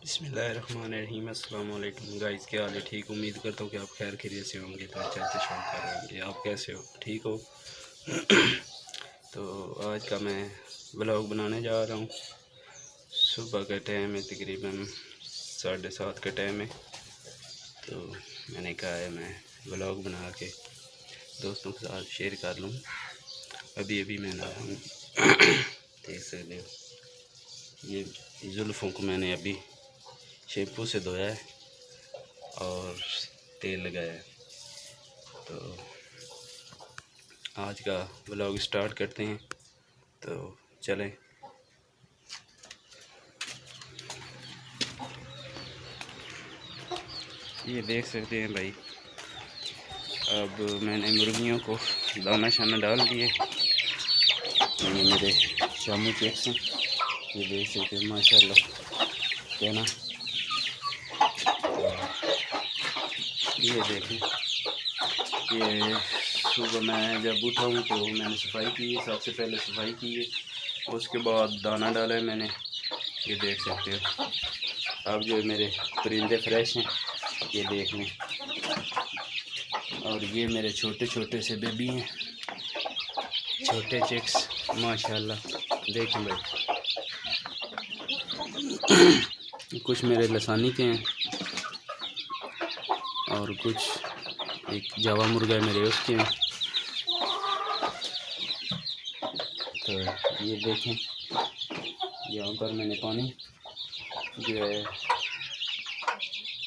बिस्मिल्लाहिर्रहमानिर्रहीम। अस्सलाम वालेकुम गाइस, क्या हाल है? ठीक, उम्मीद करता हूँ कि आप खैर खैरियत से होंगे। तो अच्छे से शौक कर रहे होंगे। आप कैसे हो? ठीक हो? तो आज का मैं व्लॉग बनाने जा रहा हूँ। सुबह का टाइम है, तकरीबन 7:30 का टाइम है। तो मैंने कहा है मैं व्लॉग बना के दोस्तों के साथ शेयर कर लूँ। अभी मैं नहा हूँ। देख सकते हो, ये जुल्फ़ों को मैंने अभी शैम्पू से धोया है और तेल लगाया है। तो आज का व्लॉग स्टार्ट करते हैं। तो चलें। ये देख सकते हैं भाई, अब मैंने मुर्गियों को दाना शाना डाल दिए। ये मेरे शामू चेक्स हैं, ये देख सकते हैं माशाल्लाह, क्या ना। ये देखें, ये सुबह मैं जब उठा हूँ तो मैंने सफाई की है। सबसे पहले सफाई की है, उसके बाद दाना डाला है मैंने। ये देख सकते हो, अब जो मेरे परिंदे फ्रेश हैं, ये देख लें। और ये मेरे छोटे छोटे से बेबी हैं, छोटे चिक्स माशाल्लाह। देखें भाई, कुछ मेरे लसानी के हैं और कुछ एक जावा मुर्गा है मेरे, उसके हैं। तो ये देखें, यहाँ पर मैंने पानी जो है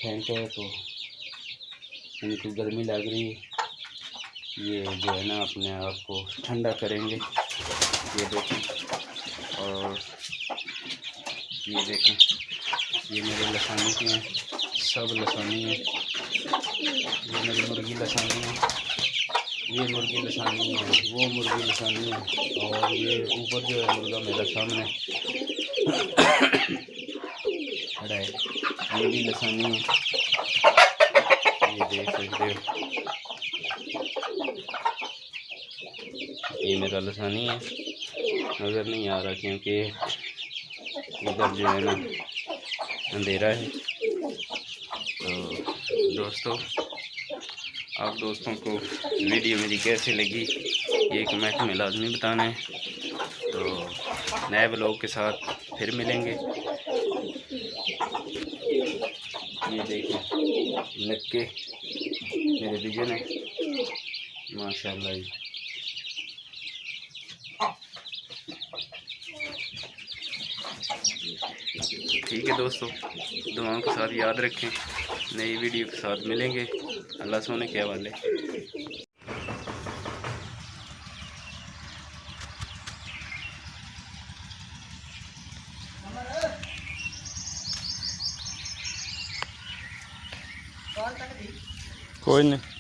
फेंका है, तो इनको गर्मी लग रही है। ये जो है ना अपने आप को ठंडा करेंगे। ये देखें, और ये देखें, ये मेरे लसानी के हैं, सब लसानी हैं। ये मेरी मुर्गी लसानी है, ये मुर्गी लसानी है, वो मुर्गी लसानी है। और ये ऊपर जो है मुर्गा मेरा सामने खड़ा है, ये भी लसानी है। ये देख सकते हो, ये मेरा लसानी है। नज़र नहीं आ रहा क्योंकि इधर जो है ना अंधेरा है। तो दोस्तों, आप दोस्तों को वीडियो मेरी कैसी लगी ये कमेंट में लाजमी बताना है। तो नए व्लॉग के साथ फिर मिलेंगे। ये देखें, नक्के मेरे विजन है माशाल्लाह। ठीक है दोस्तों, दुआओं के साथ याद रखें। नई वीडियो के साथ मिलेंगे। अल्लाह सोने के हवाले। कोई नहीं।